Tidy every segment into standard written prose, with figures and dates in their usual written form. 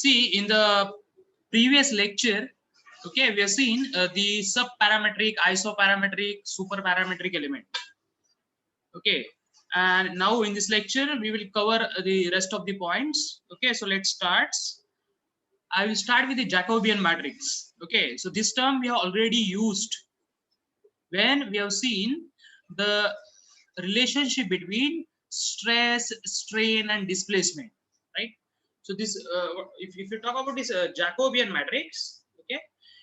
See, in the previous lecture, okay, we have seen the subparametric, isoparametric, superparametric element. Okay, and now in this lecture we will cover the rest of the points. Okay, so let's start. I will start with the Jacobian matrix. Okay, so this term we have already used when we have seen the relationship between stress, strain, and displacement, right? So this, if you talk about this Jacobian matrix, okay,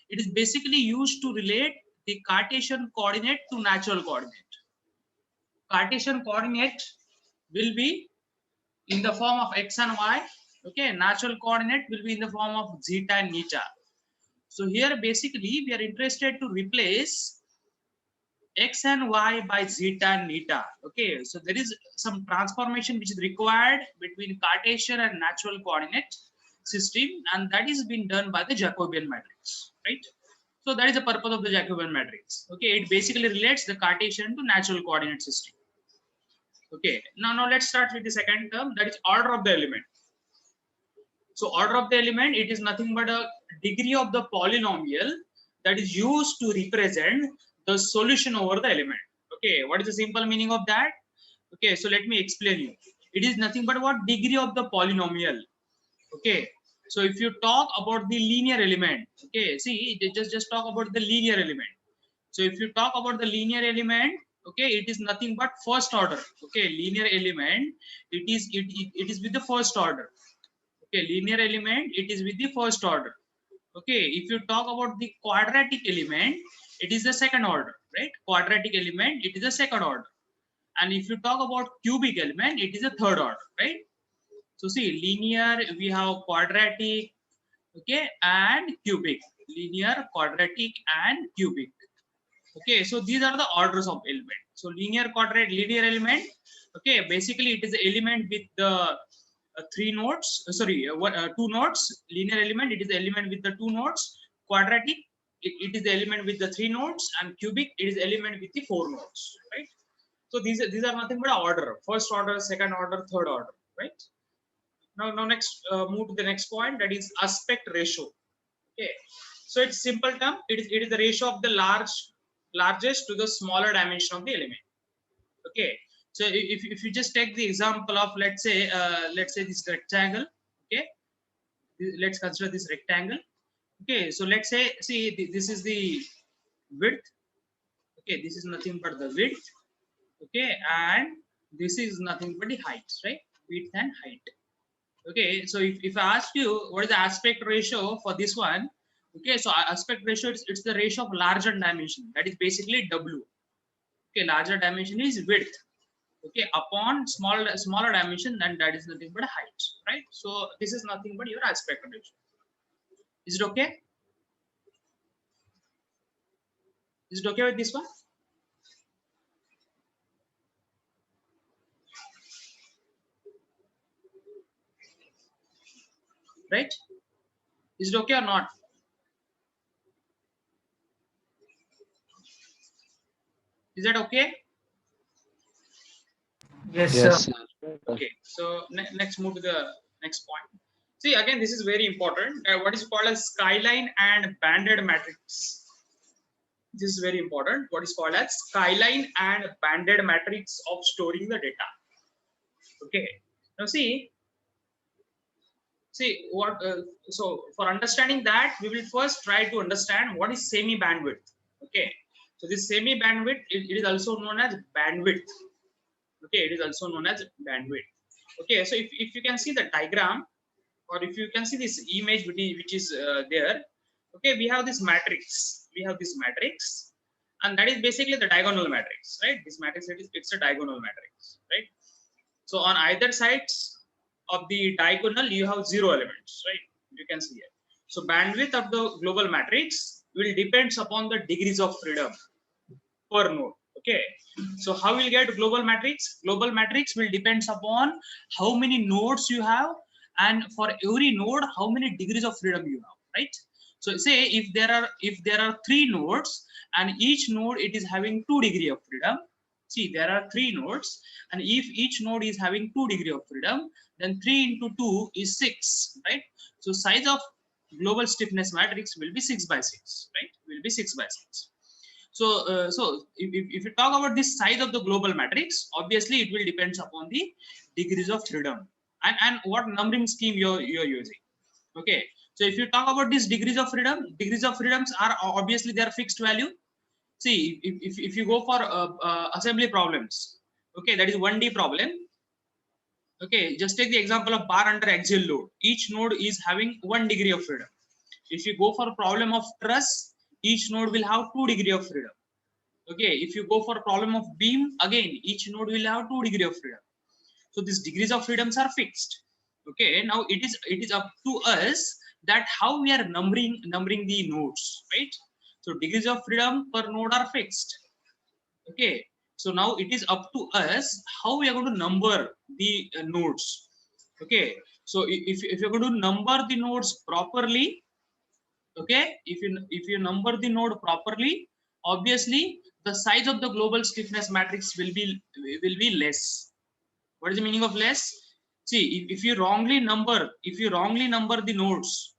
it is basically used to relate the Cartesian coordinate to natural coordinate. Cartesian coordinate will be in the form of x and y. Okay, natural coordinate will be in the form of zeta and eta. So here basically we are interested to replace x and y by zeta and eta. Okay, so there is some transformation which is required between Cartesian and natural coordinate system, and that is being done by the Jacobian matrix, right? So that is the purpose of the Jacobian matrix. Okay, it basically relates the Cartesian to natural coordinate system. Okay, now let's start with the second term, that is order of the element. So order of the element, it is nothing but a degree of the polynomial that is used to represent the solution over the element. Okay, what is the simple meaning of that? Okay, so let me explain you. It is nothing but what degree of the polynomial. Okay, so if you talk about the linear element, okay, see, just talk about the linear element. So if you talk about the linear element, okay, it is nothing but first order. Okay, linear element, it is with the first order. Okay, linear element, it is with the first order. Okay, if you talk about the quadratic element, it is the second order, right? Quadratic element, it is the second order. And if you talk about cubic element, it is the third order, right? So see, linear, we have quadratic, okay, and cubic. Linear, quadratic, and cubic. Okay, so these are the orders of element. So linear element, okay, basically it is the element with the three nodes, two nodes. Linear element, it is the element with the two nodes. Quadratic, it is the element with the three nodes, and cubic, it is the element with the four nodes, right? So these are nothing but order: first order, second order, third order, right? Now next, move to the next point, that is aspect ratio. Okay, so it's simple term. It is the ratio of the largest to the smaller dimension of the element. Okay, so if you just take the example of, let's say this rectangle. Okay, let's consider this rectangle. Okay, so let's say, see, this is the width. Okay, this is nothing but the width. Okay, and this is nothing but the height, right? Width and height. Okay, so if I ask you what is the aspect ratio for this one, okay, so aspect ratio, it's the ratio of larger dimension, that is basically W. Okay, larger dimension is width, okay, upon smaller dimension, then that is nothing but height, right? So this is nothing but your aspect ratio. Is it okay? Is it okay with this one? Right? Is it okay or not? Is that okay? Yes, Yes, sir. sir. Okay, so next move to the next point. See, again, this is very important. What is called as skyline and banded matrix. This is very important. What is called as skyline and banded matrix of storing the data. Okay, now see what. So for understanding that, we will first try to understand what is semi bandwidth. Okay, so this semi bandwidth, it is also known as bandwidth. Okay, it is also known as bandwidth. Okay, so if you can see the diagram, or if you can see this image which is there, okay, we have this matrix. We have this matrix, and that is basically the diagonal matrix, right? This matrix, it's a diagonal matrix, right? So on either sides of the diagonal, you have zero elements, right? You can see it. So bandwidth of the global matrix will depends upon the degrees of freedom per node. Okay, so how we'll get global matrix? Global matrix will depends upon how many nodes you have, and for every node how many degrees of freedom you have, right? So say if there are three nodes, and each node it is having 2 degrees of freedom. See, there are 3 nodes, and if each node is having 2 degree of freedom, then 3 into 2 is 6, right? So size of global stiffness matrix will be 6 by 6, right? Will be 6 by 6. So if you talk about this size of the global matrix, obviously it will depends upon the degrees of freedom and what numbering scheme you're using. Okay, so if you talk about these degrees of freedoms are obviously they are fixed value. See, if you go for assembly problems, okay, that is 1D problem. Okay, just take the example of bar under axial load. Each node is having 1 degree of freedom. If you go for a problem of truss, each node will have 2 degree of freedom. Okay, if you go for a problem of beam, again each node will have 2 degree of freedom. So these degrees of freedoms are fixed. Okay, now it is up to us that how we are numbering the nodes, right? So degrees of freedom per node are fixed. Okay, so now it is up to us how we are going to number the nodes. Okay, so if you're going to number the nodes properly, okay, if you number the node properly, obviously the size of the global stiffness matrix will be less. What is the meaning of less? See, if you wrongly number the nodes,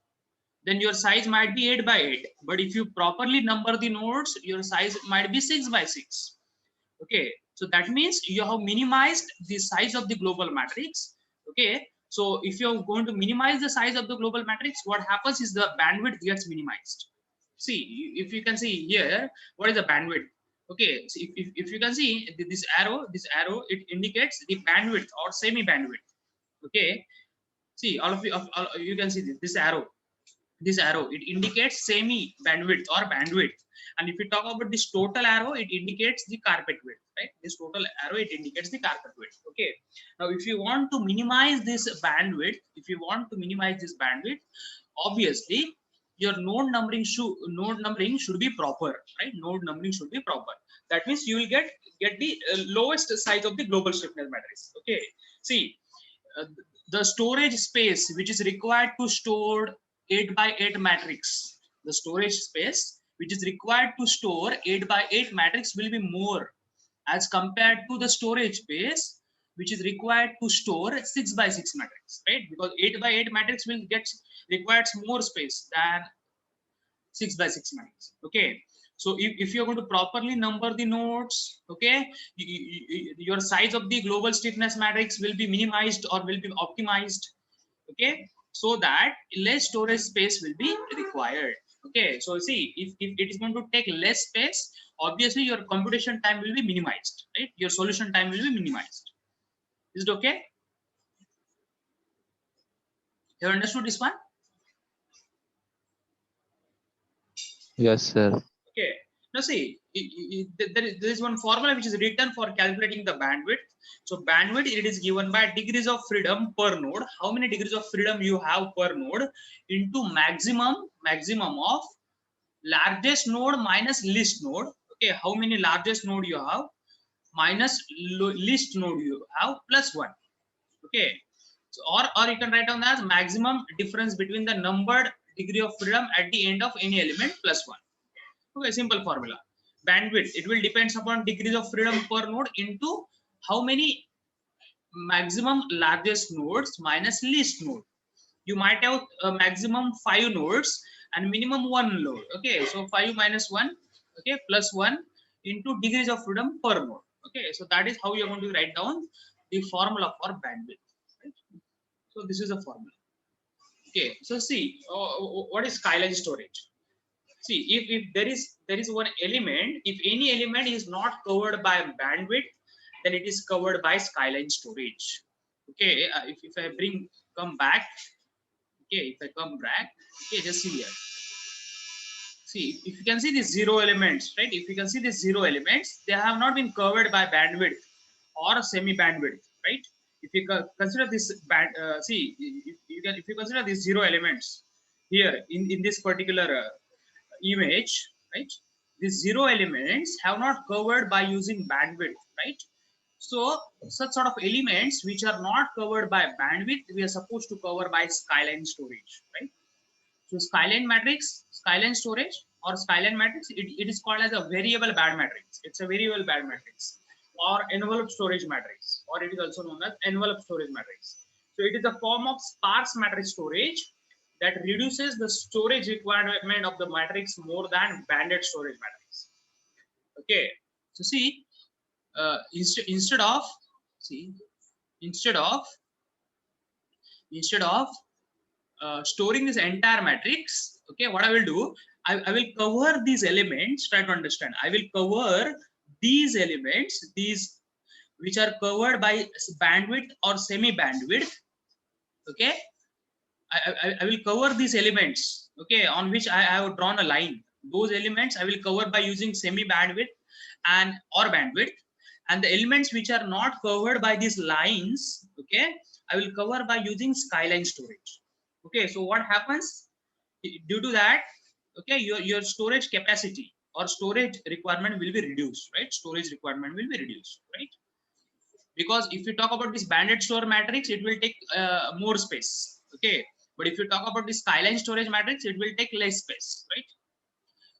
then your size might be 8 by 8, but if you properly number the nodes, your size might be 6 by 6. Okay, so that means you have minimized the size of the global matrix. Okay, so if you're going to minimize the size of the global matrix, what happens is the bandwidth gets minimized. See, if you can see here, what is the bandwidth? Okay, so if you can see this arrow, it indicates the bandwidth or semi bandwidth. Okay, see, all of you, you can see this arrow, it indicates semi bandwidth or bandwidth. And if you talk about this total arrow, it indicates the carpet width, right? This total arrow, it indicates the carpet width. Okay, now if you want to minimize this bandwidth, obviously your node numbering should be proper, right? Node numbering should be proper. That means you will get the lowest size of the global stiffness matrix. Okay, see, uh, the storage space which is required to store 8 by 8 matrix, the storage space which is required to store 8 by 8 matrix will be more as compared to the storage space which is required to store 6 by 6 matrix, right? Because 8 by 8 matrix will get requires more space than 6 by 6 matrix. Okay, so if you're going to properly number the nodes, okay, your size of the global stiffness matrix will be minimized or will be optimized. Okay, so that less storage space will be required. Okay, so see, if it is going to take less space, obviously your computation time will be minimized, right? Your solution time will be minimized. Is it okay? You have understood this one? Yes, sir. Okay. Now see, there is one formula which is written for calculating the bandwidth. So bandwidth, it is given by degrees of freedom per node. How many degrees of freedom you have per node into maximum of largest node minus least node. Okay, how many largest node you have minus least node you have plus 1. Okay, so, or you can write down as maximum difference between the numbered degree of freedom at the end of any element plus 1. Okay, simple formula. Bandwidth, it will depends upon degrees of freedom per node into how many maximum largest nodes minus least node. You might have a maximum 5 nodes and minimum 1 node. Okay, so 5 minus 1, okay, plus 1 into degrees of freedom per node. Okay, so that is how you're going to write down the formula for bandwidth. Right? So this is a formula. Okay, so see, what is skyline storage? See, if there is one element, if any element is not covered by bandwidth, then it is covered by skyline storage. Okay, if I come back, okay, if I come back, okay, just see here. See, if you can see these 0 elements, right? If you can see these 0 elements, they have not been covered by bandwidth or semi bandwidth, right? If you consider this see, if you consider these 0 elements here in this particular image, right? These 0 elements have not covered by using bandwidth, right? So such sort of elements which are not covered by bandwidth, we are supposed to cover by skyline storage, right? So skyline matrix, skyline storage or skyline matrix, it is called as a variable band matrix. It's a variable band matrix. or envelope storage matrix, or it is also known as envelope storage matrix. So it is a form of sparse matrix storage that reduces the storage requirement of the matrix more than banded storage matrix. Okay, so see, instead of see instead of storing this entire matrix, okay, what I will do, I will cover these elements. Try to understand. I will cover these elements, these which are covered by bandwidth or semi bandwidth. Okay, I will cover these elements, okay, on which I have drawn a line. Those elements I will cover by using semi bandwidth and or bandwidth, and the elements which are not covered by these lines, okay, I will cover by using skyline storage. Okay, so what happens due to that? Okay, your storage capacity or storage requirement will be reduced, right? Storage requirement will be reduced, right? Because if you talk about this banded store matrix, it will take more space. Okay, but if you talk about this skyline storage matrix, it will take less space, right?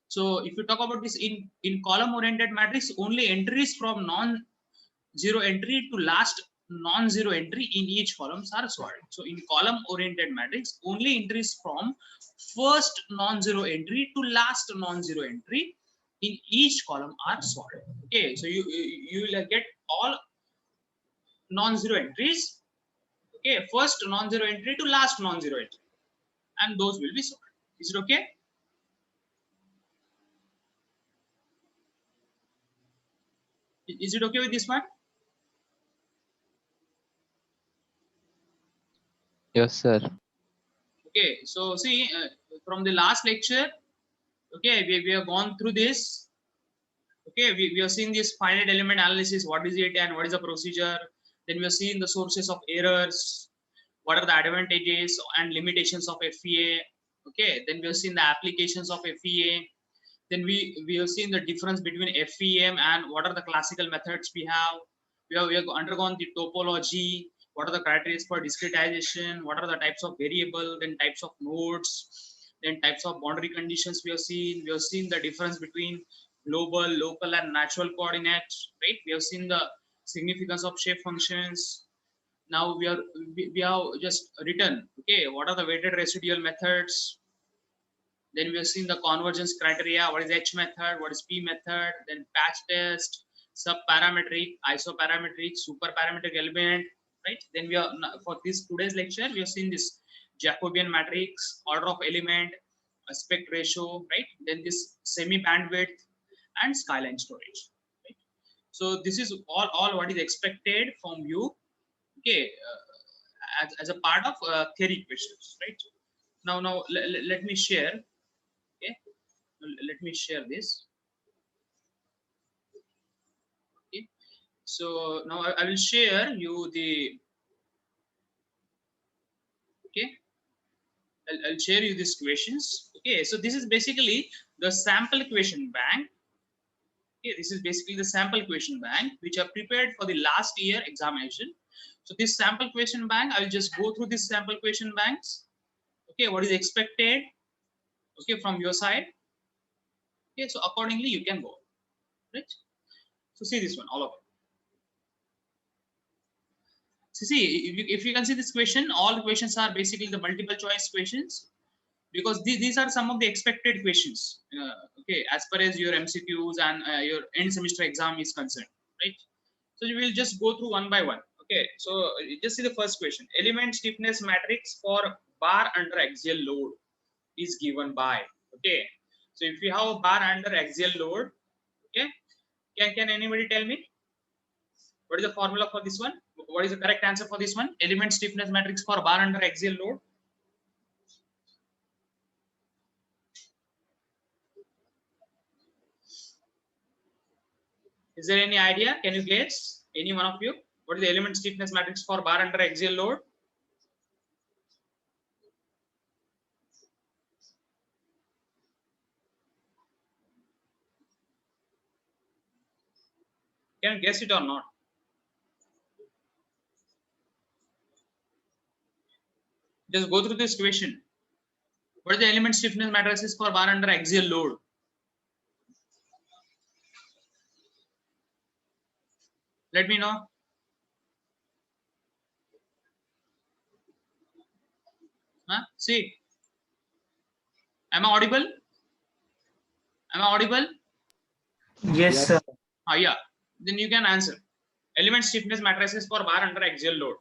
So if you talk about this in column oriented matrix, only entries from non-zero entry to last non-zero entry in each columns are sorted. So in column oriented matrix, only entries from first non-zero entry to last non-zero entry in each column are sorted. Okay, so you will get all non-zero entries, okay, first non-zero entry to last non-zero entry, and those will be sorted. Is it okay? Is it okay with this one? Yes, sir. Okay, so see, from the last lecture, okay, we have gone through this. Okay, we have seen this finite element analysis, what is it and what is the procedure. Then we have seen the sources of errors, what are the advantages and limitations of FEA. Okay, then we have seen the applications of FEA. Then we have seen the difference between FEM and what are the classical methods we have. We have undergone the topology. What are the criteria for discretization? What are the types of variable? Then types of nodes. Then types of boundary conditions we have seen. We have seen the difference between global, local, and natural coordinates. Right? We have seen the significance of shape functions. Now we have just written. Okay, what are the weighted residual methods? Then we have seen the convergence criteria. What is H method? What is P method? Then patch test, subparametric, isoparametric, superparametric element. Right. Then we are for this today's lecture we have seen this Jacobian matrix, order of element, aspect ratio. Right. Then this semi bandwidth and skyline storage. Right. So this is all what is expected from you. Okay. As a part of theory questions. Right. Now let me share. Okay, let me share this. Okay, so now I will share you the, okay, I'll share you these questions. Okay, so this is basically the sample question bank. Okay, this is basically the sample question bank which are prepared for the last year examination. So this sample question bank, I will just go through this sample question banks. Okay, what is expected, okay, from your side. Okay, so accordingly you can go, right? So see this one, all of it. So see, if you can see this question, all the questions are basically the multiple choice questions, because these are some of the expected questions, okay, as far as your MCQs and your end semester exam is concerned, right? So you will just go through one by one. Okay, so just see the first question. Element stiffness matrix for bar under axial load is given by, okay. So if you have a bar under axial load, okay, can anybody tell me what is the formula for this one? What is the correct answer for this one? Element stiffness matrix for bar under axial load. Is there any idea? Can you guess? Any one of you? What is the element stiffness matrix for bar under axial load? Can you guess it or not? Just go through this question. What is the element stiffness matrices for bar under axial load? Let me know. See, am I audible? Am I audible? Yes, sir. Yeah. Then you can answer. Element stiffness matrices for bar under axial load.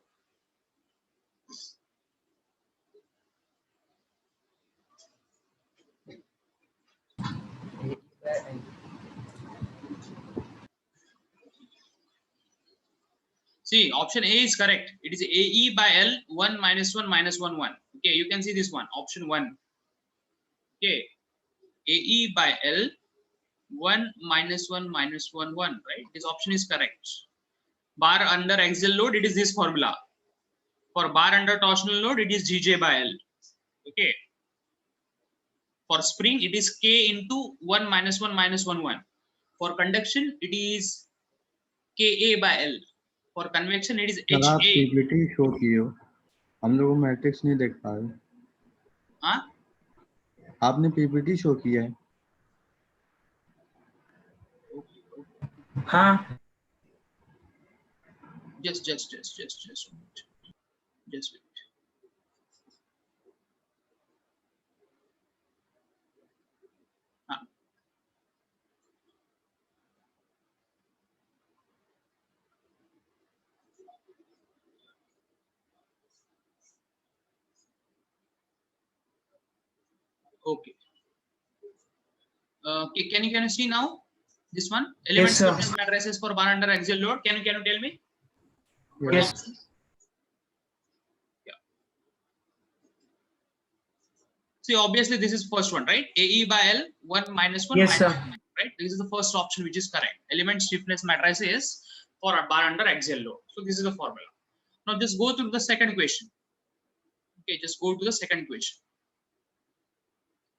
See, option A is correct. It is AE by L 1 minus 1 minus 1 1. Okay, you can see this one, option 1. Okay, AE by L 1 minus 1 minus 1 1, right? This option is correct. Bar under axial load, it is this formula. For bar under torsional load, it is GJ by L. Okay. For spring, it is K into 1 minus 1 minus 1 1. For conduction, it is KA by L. For convection, it is sir आप HA. PPT show किए हो, हम लोग matrix नहीं देख पा रहे। हाँ, आपने पीपीटी शो किया है। हाँ, just wait. Just wait. Okay. Can you see now this one? Element Yes, sir. stiffness matrices for bar under axial load. Can you tell me? What Yes. option? Yeah. See, obviously this is first one, right? AE by L 1 minus 1 Yes, minus sir. 1, right? This is the first option which is correct. Element stiffness matrices for a bar under axial load. So this is the formula. Now just go to the second question. Okay, just go to the second question.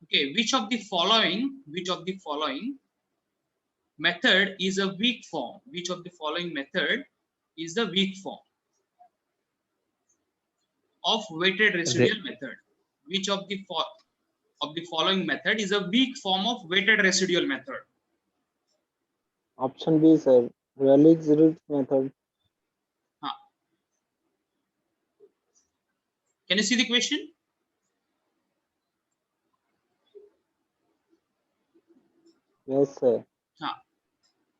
Okay, which of the following method is a weak form? Which of the following method is the weak form of weighted residual method? Which of the following method is a weak form of weighted residual method? Option B, sir. Rayleigh's method. Can you see the question? Yes, sir.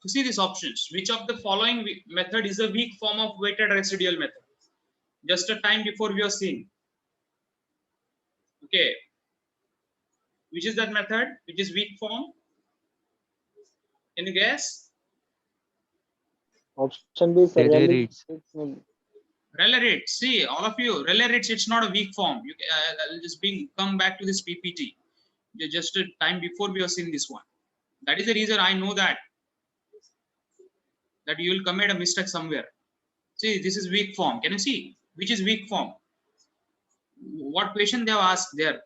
To see these options, which of the following method is a weak form of weighted residual method? Just a time before we are seeing. Okay, which is that method which is weak form? Can you guess? Option B, sir. Rayleigh's. Rayleigh-Ritz. See, all of you, Rayleigh-Ritz, it's not a weak form. I'll just come back to this PPT. Just a time before we are seeing this one. That is the reason I know that you will commit a mistake somewhere. See, this is weak form. Can you see which is weak form? What question they have asked there?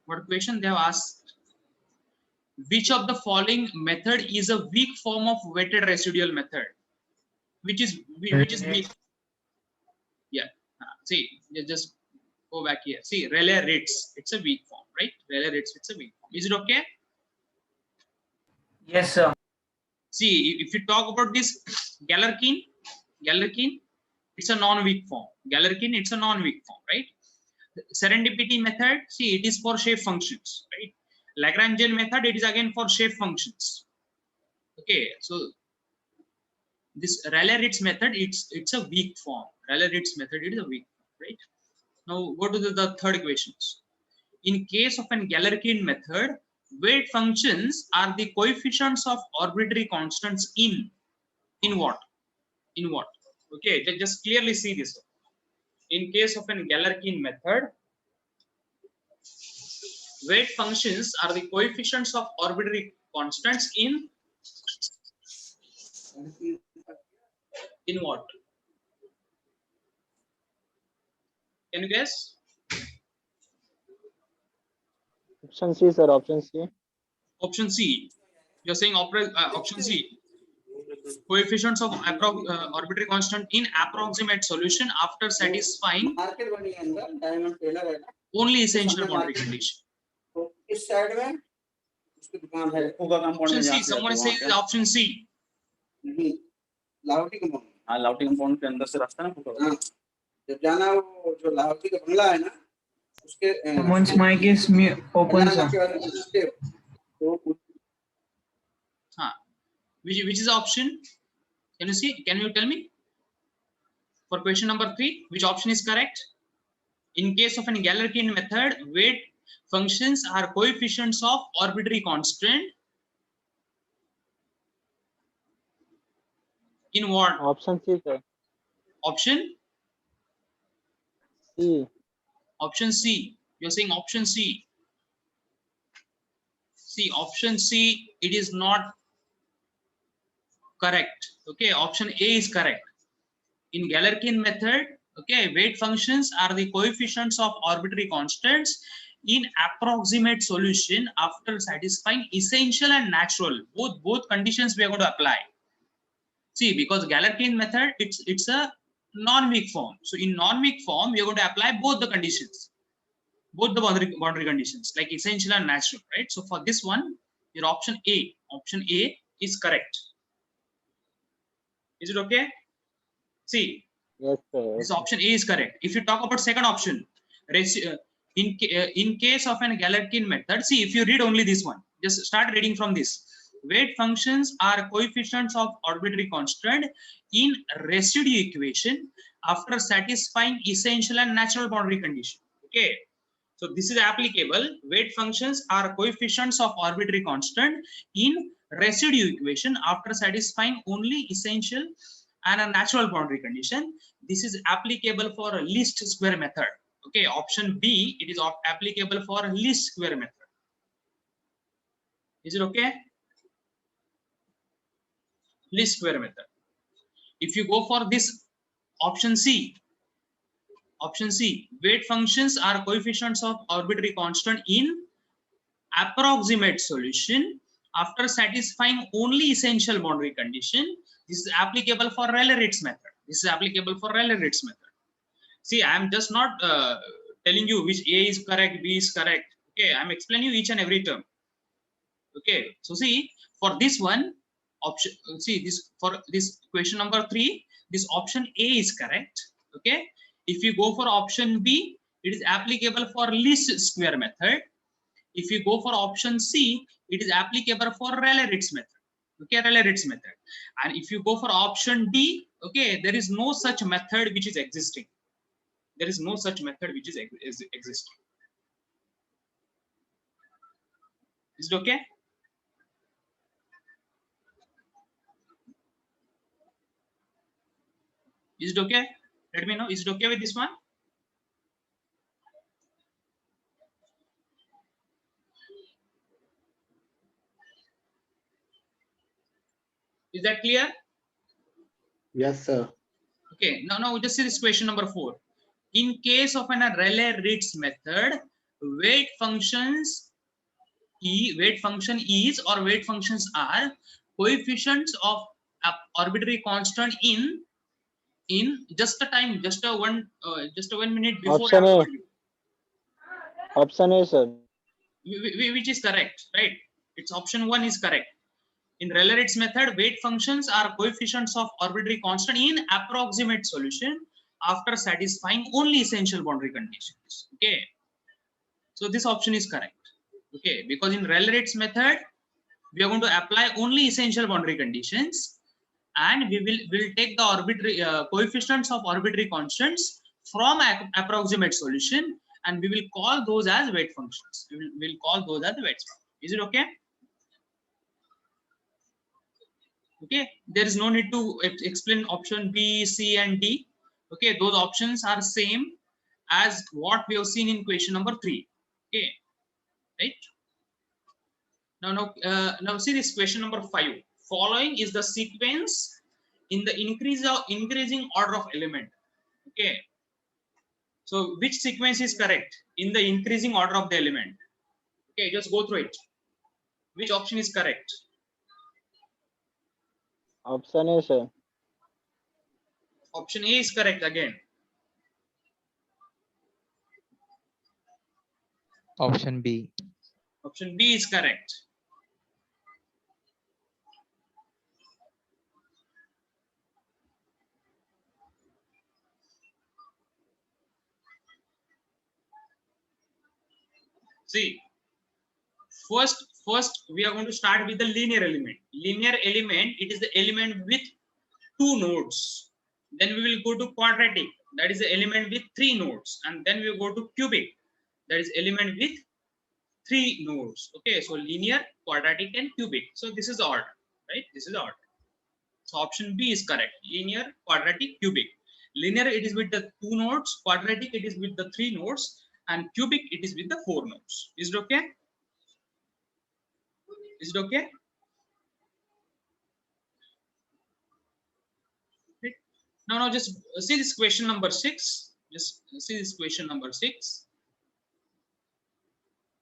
What question they have asked? Which of the following method is a weak form of weighted residual method? Which is weak? Yeah. See, just go back here. See, Rayleigh-Ritz, it's a weak form, right? Rayleigh-Ritz, it's a weak form. Is it okay? Yes, sir. See, if you talk about this Galerkin, it's a non-weak form. Galerkin, it's a non-weak form, right? Serendipity method, see, it is for shape functions, right? Lagrangian method, it is again for shape functions. Okay, so this Rayleigh-Ritz method, it's a weak form. Rayleigh-Ritz method, it is a weak form, right? Now go to the third questions. In case of an Galerkin method, weight functions are the coefficients of arbitrary constants in what? In what? Okay, just clearly see this. In case of an Galerkin method, weight functions are the coefficients of arbitrary constants in what? Can you guess? Option C, sir. Option C. Option C. You're saying option C. Coefficients of arbitrary constant in approximate solution after satisfying only essential boundary condition. उसकी दुकान है, होगा compound Option में C. जहाँ से Someone जाते say हैं, वहाँ पे। option C. नहीं, लाहौटी कंपाउंड। हाँ, लाहौटी कंपाउंड के अंदर से रास्ता ना फुटो। हाँ, जब जाना वो जो लाहौटी का बंगला है ना, उसके Someone's mic is open, sir. तो Huh. Which is the option? Can you see? Can you tell me? For question number 3, which option is correct? In case of an Galerkin method, weight functions are coefficients of arbitrary constant. In what? Option C, sir. Option? C. Option C. You're saying option C. See, option C, it is not correct. Okay, option A is correct. In Galerkin method, okay, weight functions are the coefficients of arbitrary constants in approximate solution after satisfying essential and natural. Both conditions we are going to apply. See, because Galerkin method, it's a non-weak form. So in non-weak form, we are going to apply both the conditions, both the boundary conditions, like essential and natural, right? So for this one, your option A is correct. Is it okay? See, Yes, sir. this option A is correct. If you talk about second option, in case of an Galerkin method, see, if you read only this one, just start reading from this. Weight functions are coefficients of arbitrary constant in residue equation after satisfying essential and natural boundary condition. Okay, so this is applicable. Weight functions are coefficients of arbitrary constant in residue equation after satisfying only essential and a natural boundary condition. This is applicable for a least square method. Okay, option B, it is applicable for a least square method. Is it okay? Least square method. If you go for this option C, weight functions are coefficients of arbitrary constant in approximate solution after satisfying only essential boundary condition. This is applicable for Rayleigh-Ritz method. See, I am just not telling you which A is correct, B is correct. Okay, I am explaining you each and every term. Okay, so see, for this one option, see this, for this question number 3, this option A is correct. Okay, if you go for option B, it is applicable for least square method. If you go for option C, it is applicable for Rayleigh-Ritz method. Okay, Rayleigh-Ritz method. And if you go for option D, okay, there is no such method which is existing. There is no such method which is existing. Is it okay? Is it okay? Let me know. Is it okay with this one? Is that clear? Yes, sir. Okay, now just see this question number 4. In case of an Rayleigh-Ritz method, weight function is or weight functions are coefficients of arbitrary constant in just a time, just a 1 minute before. Option A. Option A, sir. Which is correct, right? It's option 1 is correct. In Rayleigh-Ritz method, weight functions are coefficients of arbitrary constant in approximate solution after satisfying only essential boundary conditions. Okay, so this option is correct. Okay, because in Rayleigh-Ritz method, we are going to apply only essential boundary conditions, and we will take the arbitrary coefficients of arbitrary constants from approximate solution, and we will call those as weight functions. We will call those as weight functions. Is it okay? Okay, there is no need to explain option B, C, and D. Okay, those options are same as what we have seen in question number 3. Okay, right? Now see this question number 5. Following is the sequence in the increasing order of element. Okay, so which sequence is correct in the increasing order of the element? Okay, just go through it. Which option is correct? Option A, sir. Option A is correct again. Option B. Option B is correct. See, first we are going to start with the linear element. Linear element, it is the element with 2 nodes. Then we will go to quadratic, that is the element with 3 nodes, and then we will go to cubic, that is element with 3 nodes. Okay, so linear, quadratic, and cubic. So this is the order, right? This is the order. So option B is correct. Linear, quadratic, cubic. Linear, it is with the 2 nodes. Quadratic, it is with the 3 nodes, and cubic, it is with the 4 nodes. Is it okay? Is it okay? Right. Now just see this question number 6. Just see this question number 6.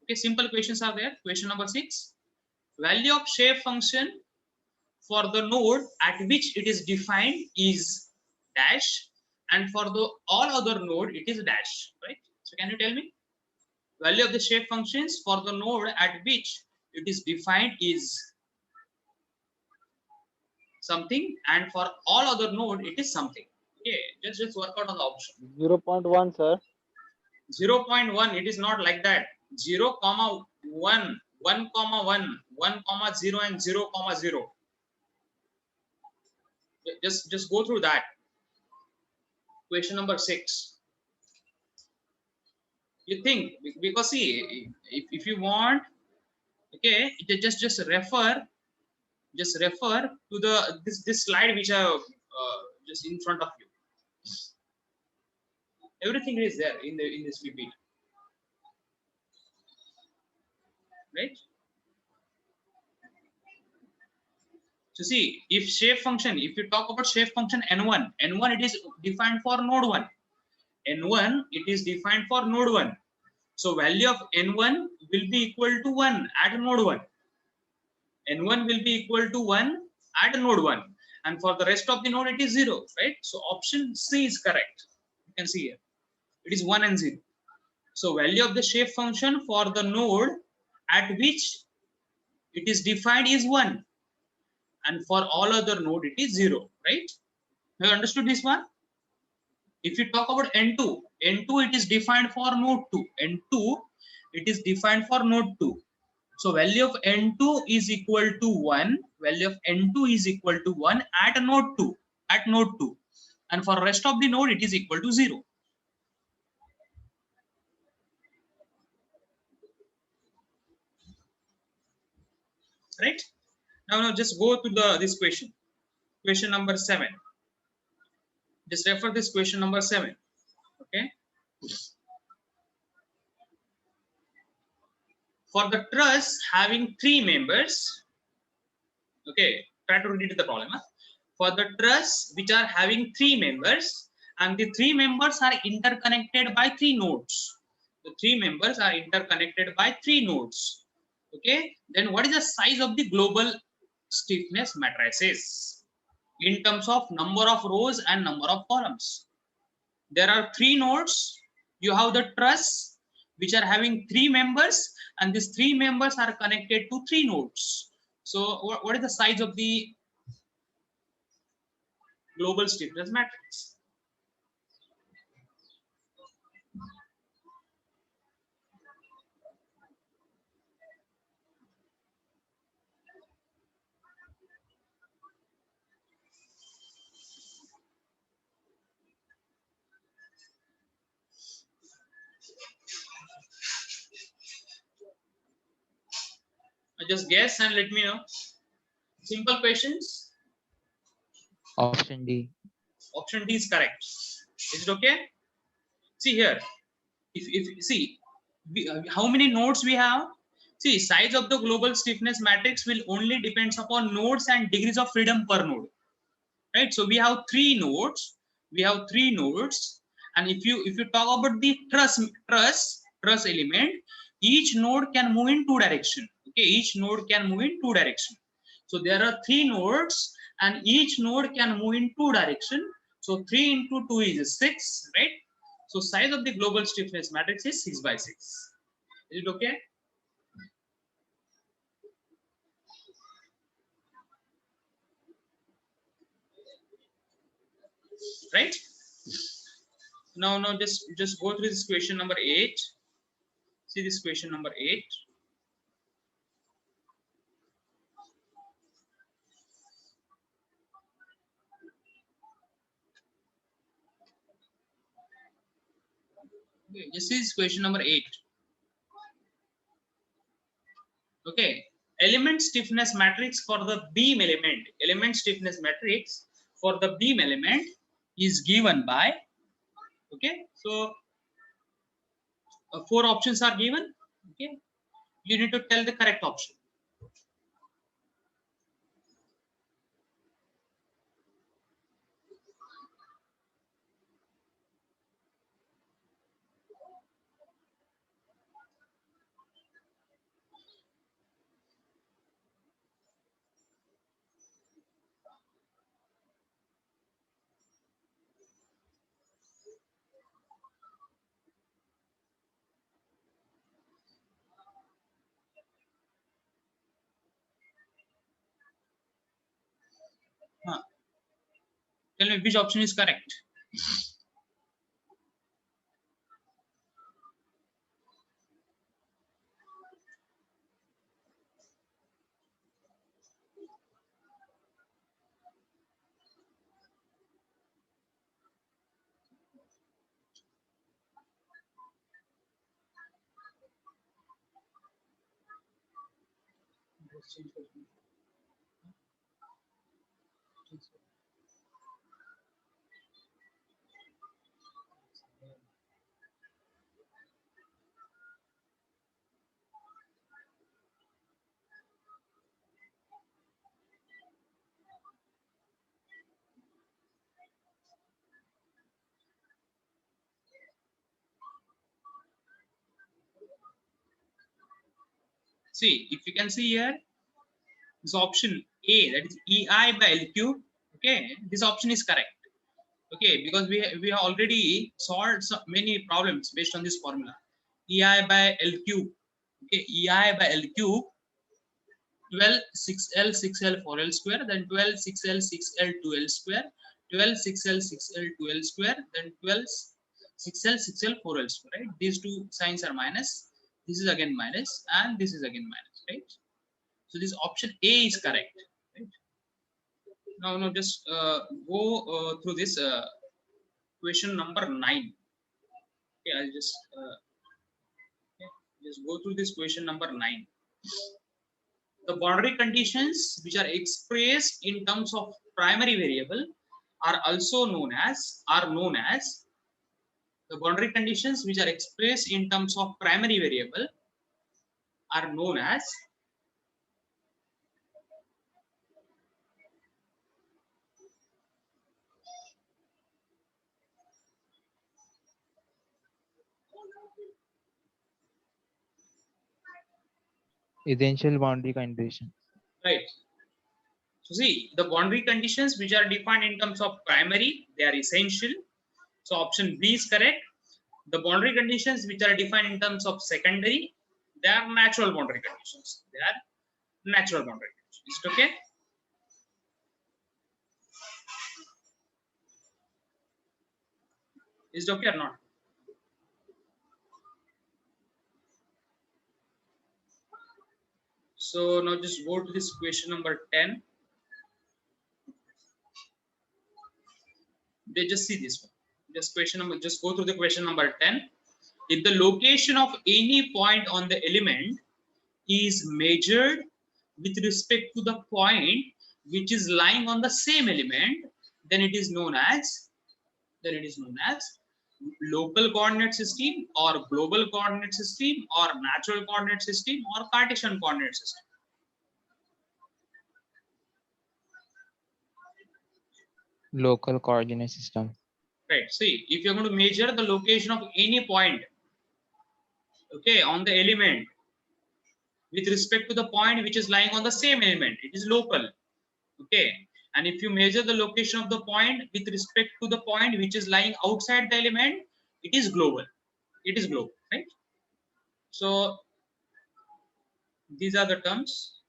Okay, simple questions are there. Question number 6. Value of shape function for the node at which it is defined is dash, and for the all other node it is dash, right? So can you tell me value of the shape functions for the node at which it is defined is something, and for all other node it is something. Okay, just work out on the option. 0.1, sir. 0.1, it is not like that. 0, 1, 1, 1, 1, 0, and 0, 0. Just go through that. Question number 6. You think, because see, if you want, okay, just refer to the this slide which I have just in front of you. Everything is there in this PPT, right? So see, if shape function, if you talk about shape function n1, it is defined for node 1. n1, it is defined for node 1. So value of n1 will be equal to 1 at node 1. n1 will be equal to 1 at node 1. And for the rest of the node, it is 0, right? So option C is correct. You can see here. It is 1 and 0. So value of the shape function for the node at which it is defined is 1. And for all other node, it is 0, right? Have you understood this one? If you talk about n2, it is defined for node 2. n2, it is defined for node 2. So value of n2 is equal to 1. Value of n2 is equal to 1 at node 2. At node 2. And for rest of the node, it is equal to 0. Right? Now just go to this question. Question number 7. Just refer this question number 7. Okay. For the truss having 3 members, okay, try to read the problem. Huh? For the truss which are having 3 members, and the 3 members are interconnected by 3 nodes. The 3 members are interconnected by 3 nodes. Okay, then what is the size of the global stiffness matrices in terms of number of rows and number of columns? There are 3 nodes. You have the truss which are having 3 members, and these 3 members are connected to 3 nodes. So what is the size of the global stiffness matrix? Just guess and let me know. Simple questions. Option D. Option D is correct. Is it okay? See here. If see how many nodes we have. See, size of the global stiffness matrix will only depends upon nodes and degrees of freedom per node. Right? So we have 3 nodes. And if you talk about the truss element, each node can move in 2 directions. Okay, each node can move in 2 directions. So there are 3 nodes, and each node can move in 2 directions. So 3 into 2 is 6, right? So size of the global stiffness matrix is 6 by 6. Is it okay? Right? Now just go through this question number 8. See this question number 8. Okay, this is question number 8. Okay, element stiffness matrix for the beam element. Element stiffness matrix for the beam element is given by. Okay, so 4 options are given. Okay, you need to tell the correct option. Huh. Tell me which option is correct. See, if you can see here, this option A, that is EI by L cube. Okay, this option is correct. Okay, because we have already solved many problems based on this formula. EI by L cube. Okay, EI by L cube. 12 6L 6L 4L square, then 12 6L 6L 2L square, 12 6L 6L 2L square, then 12 6L 6L 4L square. Right? These two signs are minus. This is again minus, and this is again minus. Right? So this option A is correct. Right? Now just go through this question number 9. Okay, I'll just go through this question number 9. The boundary conditions which are expressed in terms of primary variable are also known as the boundary conditions which are expressed in terms of primary variable are known as essential boundary condition. right. So see, the boundary conditions which are defined in terms of primary, they are essential. So option B is correct. The boundary conditions which are defined in terms of secondary, they are natural boundary conditions. They are natural boundary conditions. Is it okay? Is it okay or not? So now just go to this question number 10. They just see this one. Just question number, just go through the question number 10. If the location of any point on the element is measured with respect to the point which is lying on the same element, then it is known as local coordinate system, or global coordinate system, or natural coordinate system, or Cartesian coordinate system. Local coordinate system. Right. See, if you're going to measure the location of any point, okay, on the element with respect to the point which is lying on the same element, it is local. Okay. And if you measure the location of the point with respect to the point which is lying outside the element, it is global. It is global, right? So these are the terms.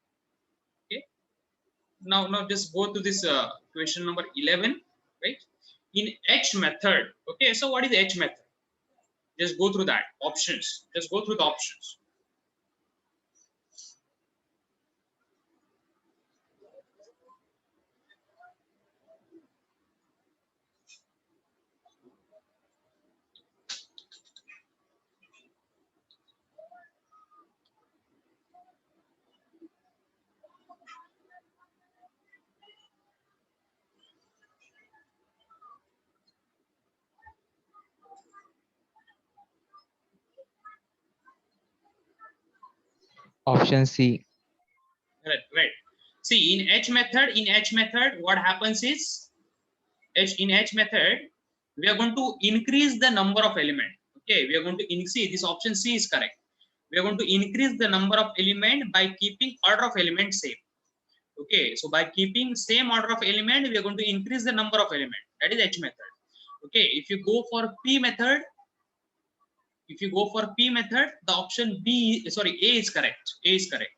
Okay. Now just go to this question number 11, right? In H method. Okay. So what is H method? Just go through that options. Just go through the options. Option C. Right. See, in H method, what happens is in H method, we are going to increase the number of element. Okay, we are going to see this option C is correct. We are going to increase the number of element by keeping order of element same. Okay, so by keeping same order of element, we are going to increase the number of element. That is H method. Okay, if you go for P method, the option A is correct. A is correct.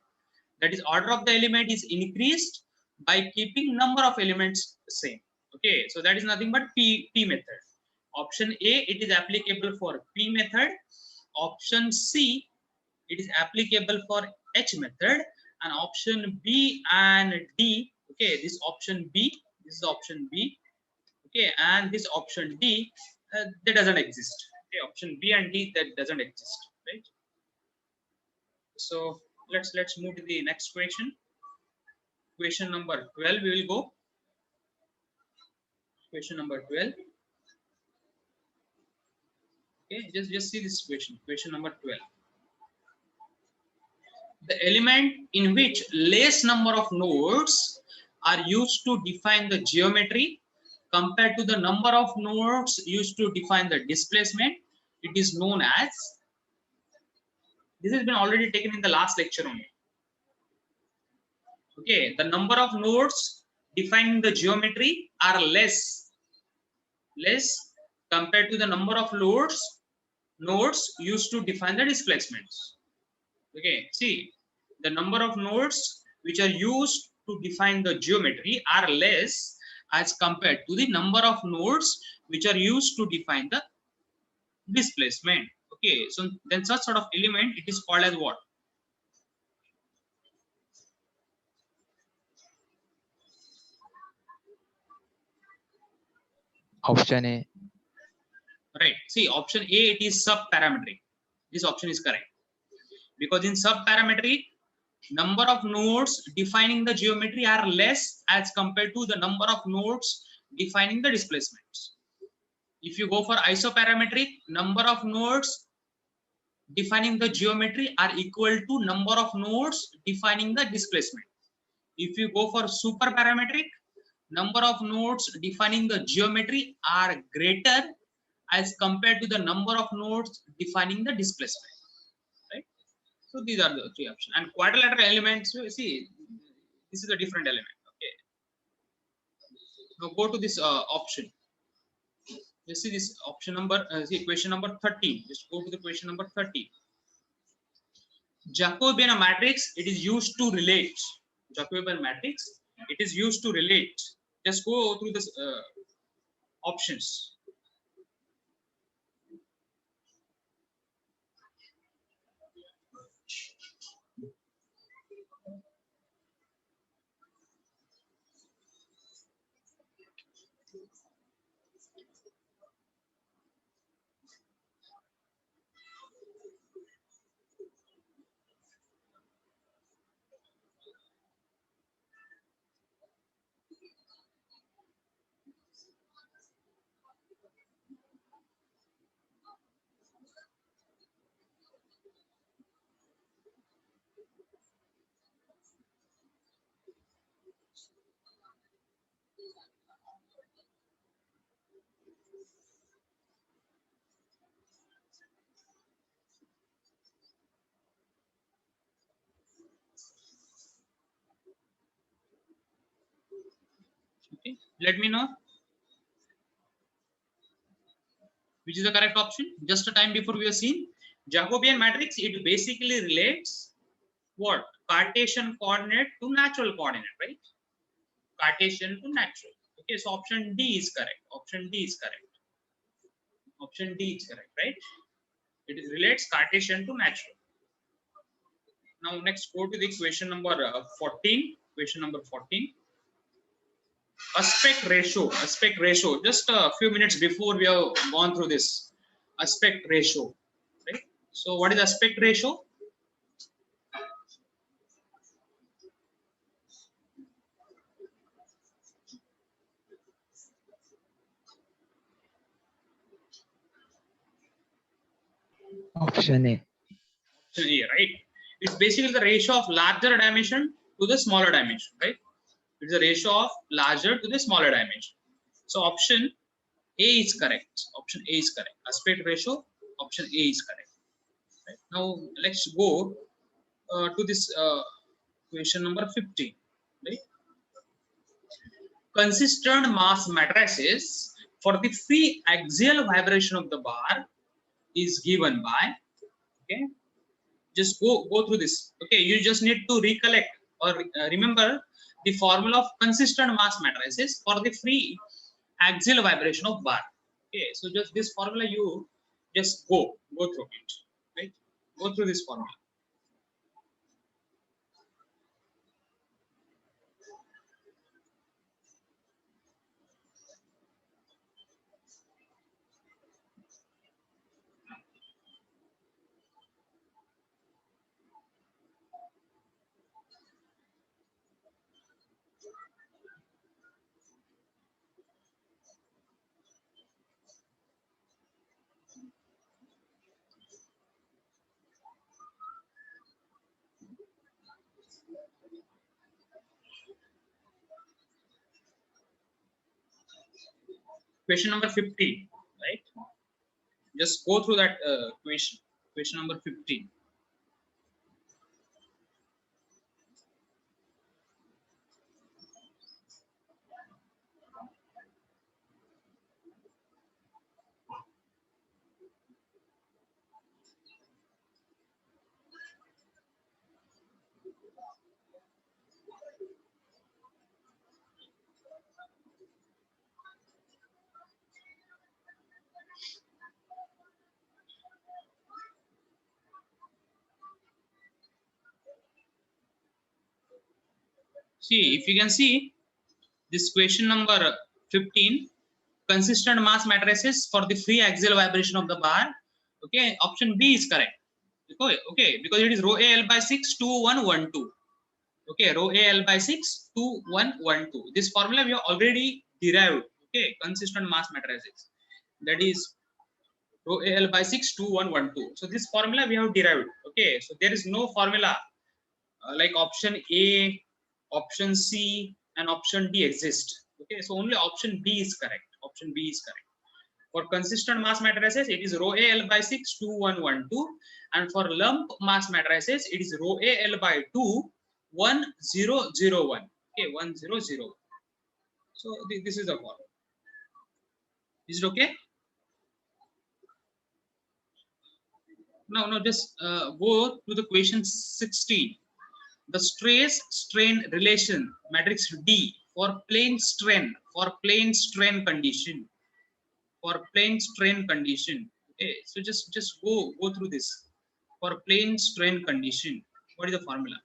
That is, order of the element is increased by keeping number of elements same. Okay, so that is nothing but P method. Option A, it is applicable for P method. Option C, it is applicable for H method. And option B and D, okay, this is option B, okay, and this option D, that doesn't exist. Okay, option B and D, that doesn't exist, right? So let's move to the next question. Question number 12, we will go. Question number 12. Okay, just see this question. Question number 12. The element in which less number of nodes are used to define the geometry compared to the number of nodes used to define the displacement, it is known as. This has been already taken in the last lecture only. Okay, the number of nodes defining the geometry are less compared to the number of nodes used to define the displacements. Okay, see, the number of nodes which are used to define the geometry are less as compared to the number of nodes which are used to define the displacement. Okay, so then such sort of element, it is called as what? Option A. Right, see, option A, it is subparametric. This option is correct, because in subparametric, number of nodes defining the geometry are less as compared to the number of nodes defining the displacements. If you go for isoparametric, number of nodes defining the geometry are equal to number of nodes defining the displacement. If you go for superparametric, number of nodes defining the geometry are greater as compared to the number of nodes defining the displacement. Right? So these are the three options. And quadrilateral elements, you see, this is a different element. Okay. Now go to this option. You see this option number, see question number 13. Just go to the question number 13. Jacobian matrix, it is used to relate. Jacobian matrix, it is used to relate. Just go through this options. Okay, let me know which is the correct option. Just a time before we have seen Jacobian matrix, it basically relates what? Cartesian coordinate to natural coordinate, right? Cartesian to natural. Okay, so option D is correct. Option D is correct. Option D is correct, right? It relates Cartesian to natural. Now next go to the question number 14. Question number 14. Aspect ratio. Aspect ratio. Just a few minutes before we have gone through this aspect ratio. Right. So what is aspect ratio? Option A. Option A, right? It's basically the ratio of larger dimension to the smaller dimension, right? It's the ratio of larger to the smaller dimension. So option A is correct. Option A is correct. Aspect ratio, option A is correct. Right? Now let's go to this question number 15. Right? Consistent mass matrices for the free axial vibration of the bar is given by, okay, just go through this. Okay, you just need to recollect or remember the formula of consistent mass matrices for the free axial vibration of bar. Okay, so just this formula you just go through it, right? Go through this formula. Question number 15, right? Just go through that question. Question number 15. See, if you can see this question number 15, consistent mass matrices for the free axial vibration of the bar. Okay, option B is correct. Okay, because it is rho A L by 6 2 1 1 2. Okay, rho A L by 6 2 1 1 2. This formula we have already derived. Okay, consistent mass matrices. That is rho A L by 6 2 1 1 2. So this formula we have derived. Okay, so there is no formula like option A, option C, and option D exist. Okay, so only option B is correct. Option B is correct. For consistent mass matrices, it is rho A L by 6 2 1 1 2, and for lump mass matrices, it is rho A L by 2 1 0 0 1. Okay, 1 0 0 1. So this is the formula. Is it okay? No, just go to the question 16. The stress strain relation matrix D for plane strain condition. For plane strain condition. Okay, so just go through this. For plane strain condition, what is the formula?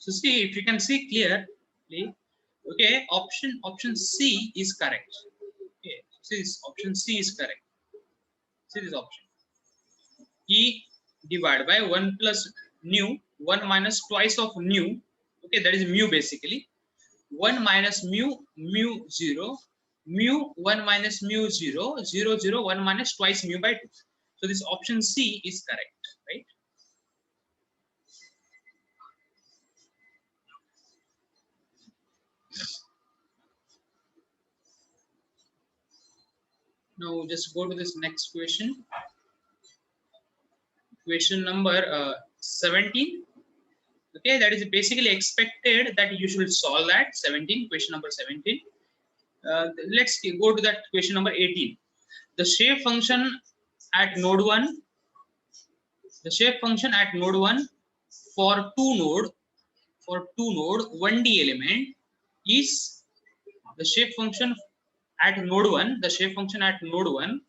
So see, if you can see clearly, Okay, option C is correct. Okay, so this option C is correct. See this option. E divided by 1 plus nu, 1 minus twice of nu. Okay, that is mu basically. 1 minus mu 0, mu 1 minus mu 0, 0 0 1 minus twice mu by 2. So this option C is correct, right? Now just go to this next question. Question number 17. Okay, that is basically expected that you should solve that. 17, question number 17. Let's go to that question number 18. The shape function at node 1, the shape function at node 1 for two node 1D element is the shape function at node 1, the shape function at node 1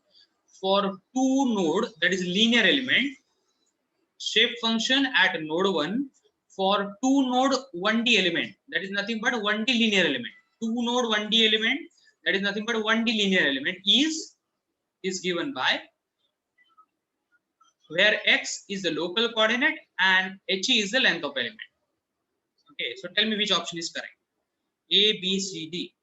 for two node, that is linear element, shape function at node 1 for two node 1D element, that is nothing but 1D linear element, two node 1D element, that is nothing but 1D linear element is given by where x is the local coordinate and he is the length of element. Okay, so tell me which option is correct. A, B, C, D.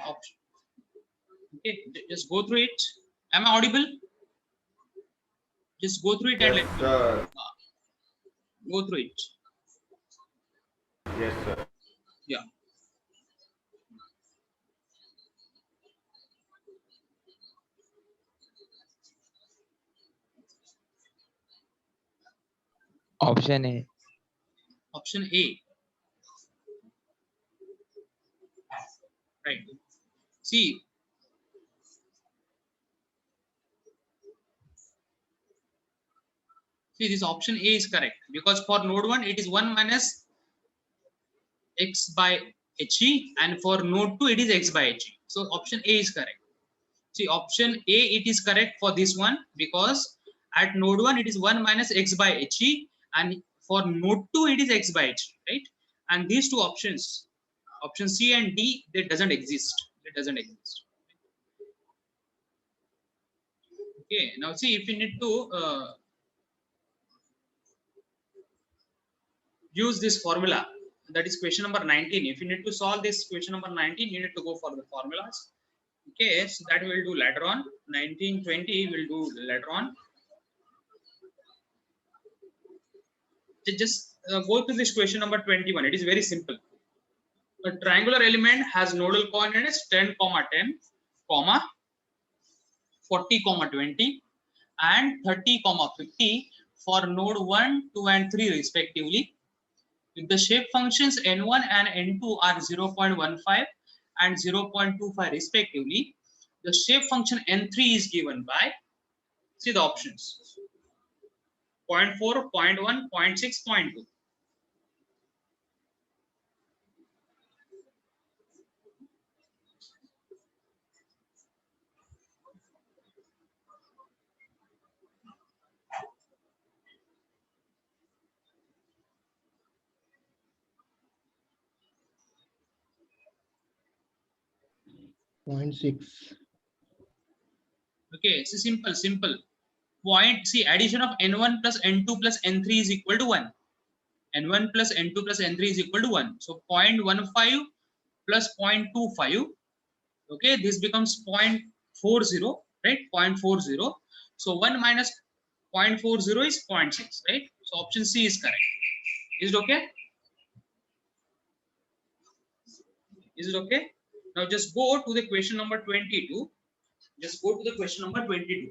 Option. Okay, just go through it. Am I audible? Just go through it and let me know. Go through it. Yes, sir. Yeah. Option A. Option A. Right. See, this option A is correct because for node 1 it is 1 minus x by he, and for node 2 it is x by he. So option A is correct. See, option A, it is correct for this one because at node 1 it is 1 minus x by he, and for node 2 it is x by he, right? And these two options, option C and D, they doesn't exist. It doesn't exist. Okay, now see, if you need to use this formula, that is question number 19. If you need to solve this question number 19, you need to go for the formulas. Okay, so that we'll do later on. 19, 20 we'll do later on. Just go to this question number 21. It is very simple. A triangular element has nodal coordinates 10, 10, 40, 20, and 30, 50 for node 1, 2, and 3 respectively. If the shape functions n1 and n2 are 0.15 and 0.25 respectively, the shape function n3 is given by, see the options, 0.4, 0.1, 0.6, 0.2. Okay, it's simple. Point, see, addition of n1 plus n2 plus n3 is equal to 1. n1 plus n2 plus n3 is equal to 1. So 0.15 plus 0.25. Okay, this becomes 0.40, right? 0.40. So 1 minus 0.40 is 0.6, right? So option C is correct. Is it okay? Is it okay? Now just go to the question number 22. Just go to the question number 22.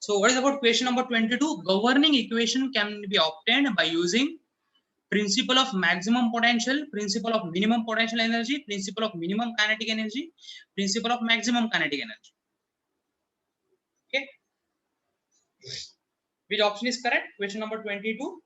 So what is about question number 22? Governing equation can be obtained by using principle of maximum potential, principle of minimum potential energy, principle of minimum kinetic energy, principle of maximum kinetic energy. Okay. Which option is correct? Question number 22.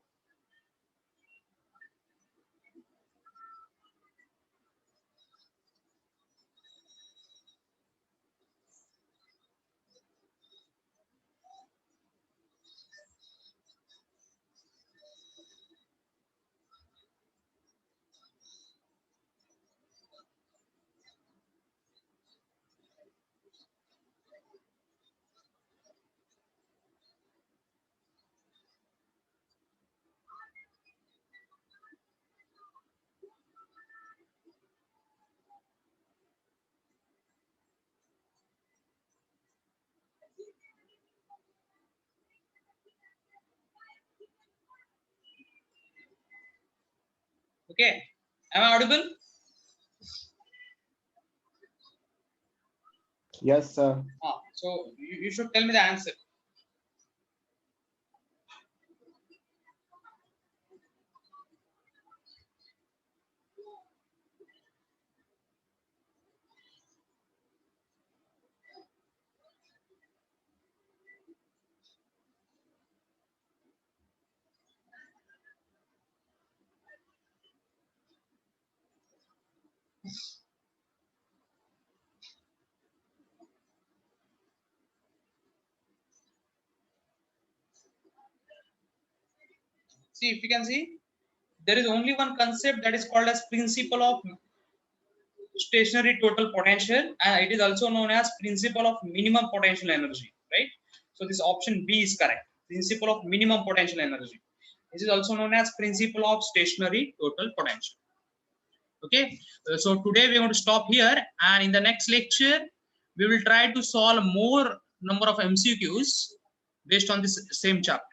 Okay. Am I audible? Yes, sir. So you should tell me the answer. See, if you can see, there is only one concept that is called as principle of stationary total potential, and it is also known as principle of minimum potential energy, right? So this option B is correct. Principle of minimum potential energy. This is also known as principle of stationary total potential. Okay, so today we are going to stop here, and in the next lecture we will try to solve more number of MCQs based on this same chapter.